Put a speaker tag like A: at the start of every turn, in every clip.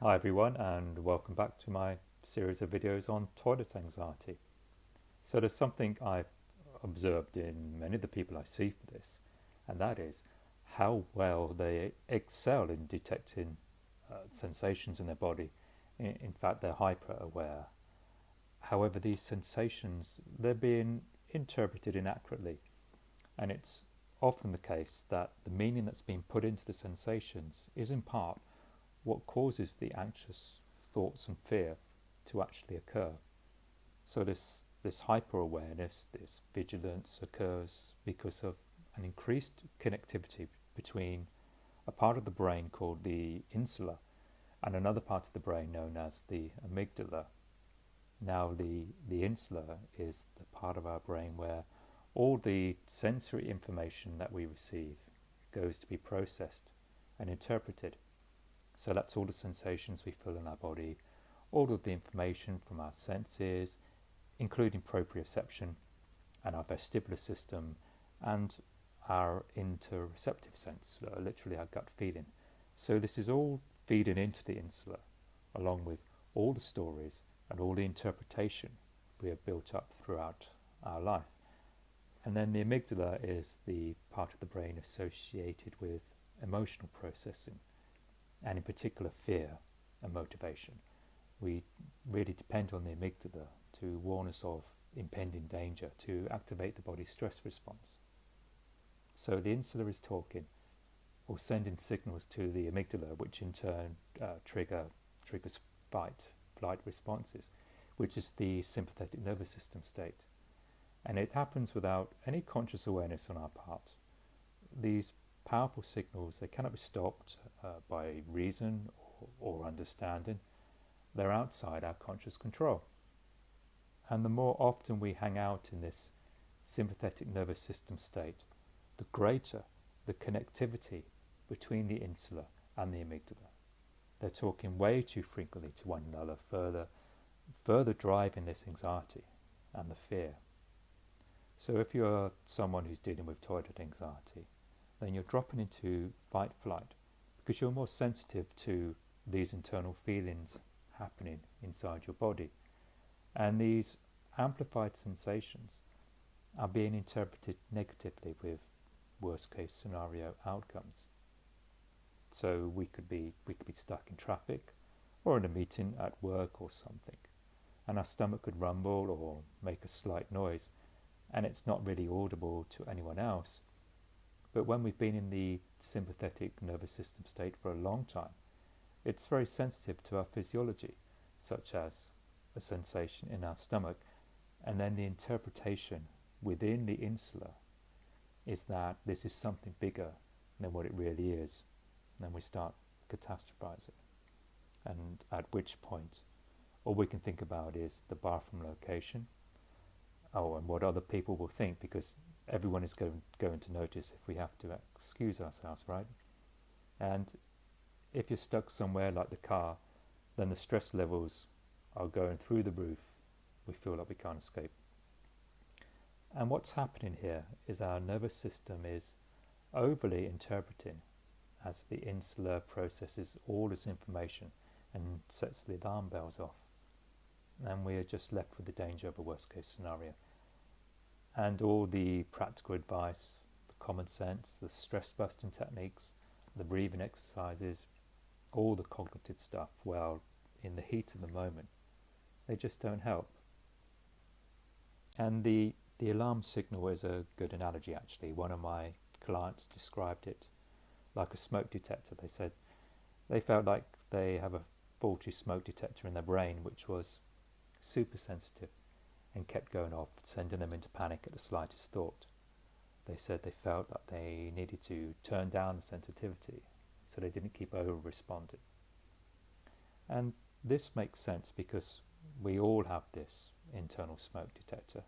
A: Hi everyone, and welcome back to my series of videos on toilet anxiety. So there's something I've observed in many of the people I see for this, and that is how well they excel in detecting sensations in their body. In fact, they're hyper aware. However, these sensations, they're being interpreted inaccurately, and it's often the case that the meaning that's being put into the sensations is in part what causes the anxious thoughts and fear to actually occur. So this hyper awareness, this vigilance occurs because of an increased connectivity between a part of the brain called the insula and another part of the brain known as the amygdala. Now the insula is the part of our brain where all the sensory information that we receive goes to be processed and interpreted. So that's all the sensations we feel in our body, all of the information from our senses, including proprioception and our vestibular system and our interoceptive sense, literally our gut feeling. So this is all feeding into the insula, along with all the stories and all the interpretation we have built up throughout our life. And then the amygdala is the part of the brain associated with emotional processing, and in particular fear and motivation. We really depend on the amygdala to warn us of impending danger, to activate the body's stress response. So the insula is talking or sending signals to the amygdala, which in turn triggers flight responses, which is the sympathetic nervous system state. And it happens without any conscious awareness on our part. These powerful signals, they cannot be stopped by reason or understanding. They're outside our conscious control. And the more often we hang out in this sympathetic nervous system state, the greater the connectivity between the insula and the amygdala. They're talking way too frequently to one another, further driving this anxiety and the fear. So if you're someone who's dealing with toilet anxiety, then you're dropping into fight flight because you're more sensitive to these internal feelings happening inside your body. And these amplified sensations are being interpreted negatively with worst case scenario outcomes. So we could be stuck in traffic or in a meeting at work or something, and our stomach could rumble or make a slight noise, and it's not really audible to anyone else. But when we've been in the sympathetic nervous system state for a long time, it's very sensitive to our physiology, such as a sensation in our stomach, and then the interpretation within the insula is that this is something bigger than what it really is. And then we start catastrophizing, and at which point all we can think about is the bathroom location, and what other people will think, because everyone is going to notice if we have to excuse ourselves, right? And if you're stuck somewhere like the car, then the stress levels are going through the roof. We feel like we can't escape. And what's happening here is our nervous system is overly interpreting as the insula processes all this information and sets the alarm bells off. And we are just left with the danger of a worst case scenario. And all the practical advice, the common sense, the stress busting techniques, the breathing exercises, all the cognitive stuff, well, in the heat of the moment, they just don't help. And the alarm signal is a good analogy, actually. One of my clients described it like a smoke detector. They said they felt like they have a faulty smoke detector in their brain, which was super sensitive and kept going off, sending them into panic at the slightest thought. They said they felt that they needed to turn down the sensitivity so they didn't keep over-responding. And this makes sense because we all have this internal smoke detector.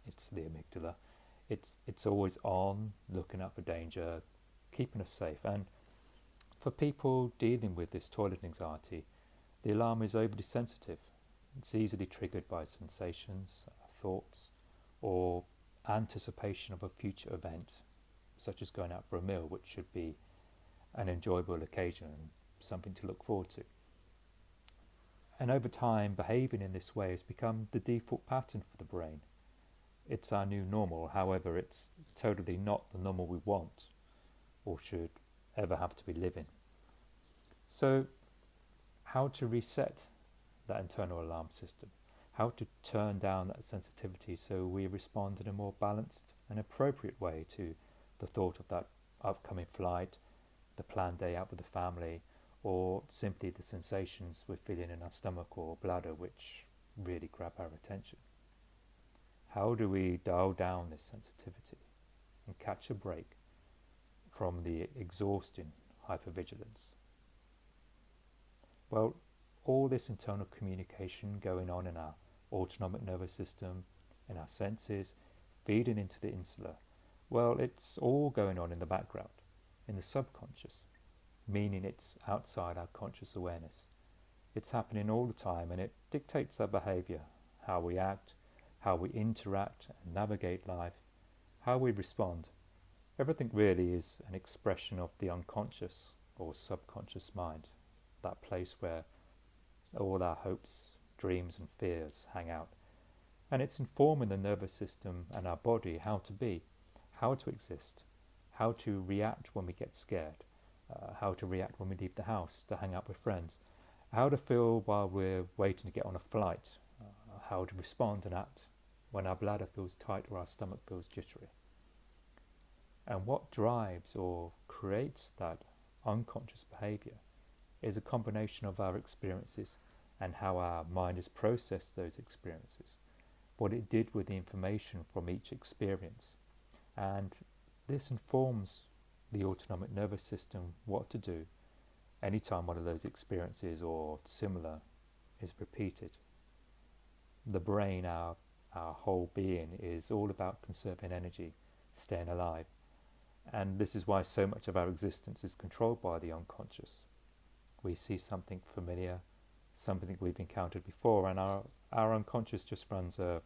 A: It's the amygdala. It's always on, looking out for danger, keeping us safe. And for people dealing with this toilet anxiety, the alarm is overly sensitive. It's easily triggered by sensations, thoughts, or anticipation of a future event, such as going out for a meal, which should be an enjoyable occasion and something to look forward to. And over time, behaving in this way has become the default pattern for the brain. It's our new normal, however, it's totally not the normal we want or should ever have to be living. So, how to reset that internal alarm system? How to turn down that sensitivity so we respond in a more balanced and appropriate way to the thought of that upcoming flight, the planned day out with the family, or simply the sensations we're feeling in our stomach or bladder which really grab our attention. How do we dial down this sensitivity and catch a break from the exhausting hyper-vigilance? Well, all this internal communication going on in our autonomic nervous system, in our senses, feeding into the insula, well, it's all going on in the background, in the subconscious, meaning it's outside our conscious awareness. It's happening all the time, and it dictates our behaviour, how we act, how we interact and navigate life, how we respond. Everything really is an expression of the unconscious or subconscious mind, that place where all our hopes, dreams and fears hang out. And it's informing the nervous system and our body how to be, how to exist, how to react when we get scared, how to react when we leave the house to hang out with friends, how to feel while we're waiting to get on a flight, how to respond and act when our bladder feels tight or our stomach feels jittery. And what drives or creates that unconscious behaviour is a combination of our experiences and how our mind has processed those experiences, what it did with the information from each experience. And this informs the autonomic nervous system what to do anytime one of those experiences or similar is repeated. The brain, our whole being, is all about conserving energy, staying alive. And this is why so much of our existence is controlled by the unconscious. We see something familiar, something we've encountered before, and our unconscious just runs a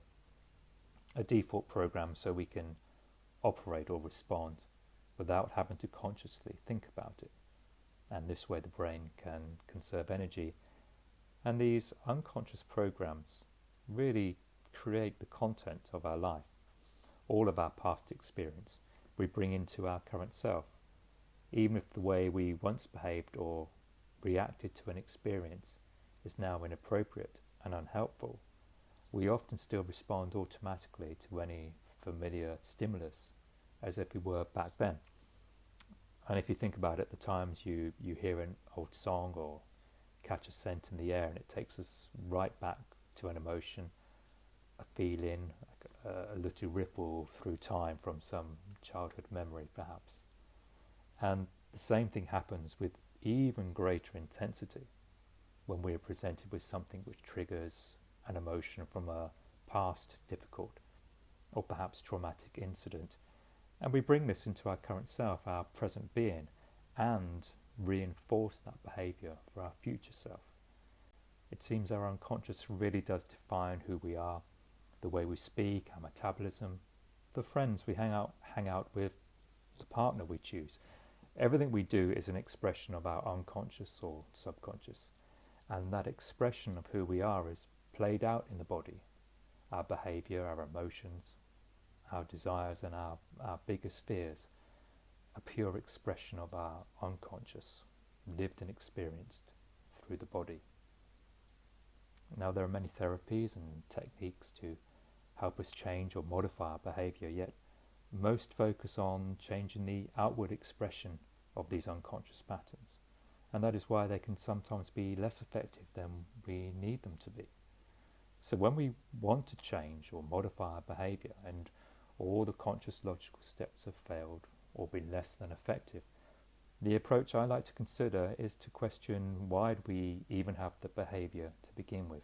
A: default program so we can operate or respond without having to consciously think about it. And this way the brain can conserve energy. And these unconscious programs really create the content of our life. All of our past experience we bring into our current self. Even if the way we once behaved or reacted to an experience is now inappropriate and unhelpful, we often still respond automatically to any familiar stimulus as if we were back then. And if you think about it, the times you hear an old song or catch a scent in the air and it takes us right back to an emotion, a feeling, a little ripple through time from some childhood memory perhaps. And the same thing happens with even greater intensity when we are presented with something which triggers an emotion from a past difficult or perhaps traumatic incident. And we bring this into our current self, our present being, and reinforce that behaviour for our future self. It seems our unconscious really does define who we are, the way we speak, our metabolism, the friends we hang out with, the partner we choose. Everything we do is an expression of our unconscious or subconscious, and that expression of who we are is played out in the body. Our behaviour, our emotions, our desires and our biggest fears, a pure expression of our unconscious, lived and experienced through the body. Now there are many therapies and techniques to help us change or modify our behaviour, yet most focus on changing the outward expression of these unconscious patterns, and that is why they can sometimes be less effective than we need them to be. So when we want to change or modify our behaviour and all the conscious logical steps have failed or been less than effective, the approach I like to consider is to question why do we even have the behaviour to begin with.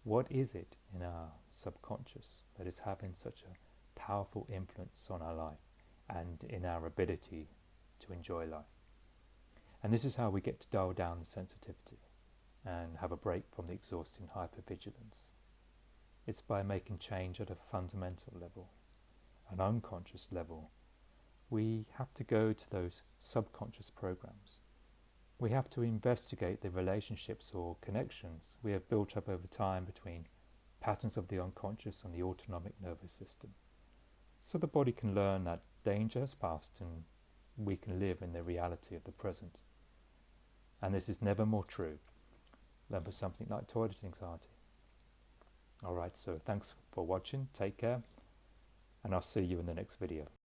A: What is it in our subconscious that is having such a powerful influence on our life and in our ability to enjoy life? And this is how we get to dial down the sensitivity and have a break from the exhausting hypervigilance. It's by making change at a fundamental level, an unconscious level. We have to go to those subconscious programs, We have to investigate the relationships or connections we have built up over time between patterns of the unconscious and the autonomic nervous system, so the body can learn that danger has passed and we can live in the reality of the present. And this is never more true than for something like toilet anxiety. Alright, so thanks for watching, take care, and I'll see you in the next video.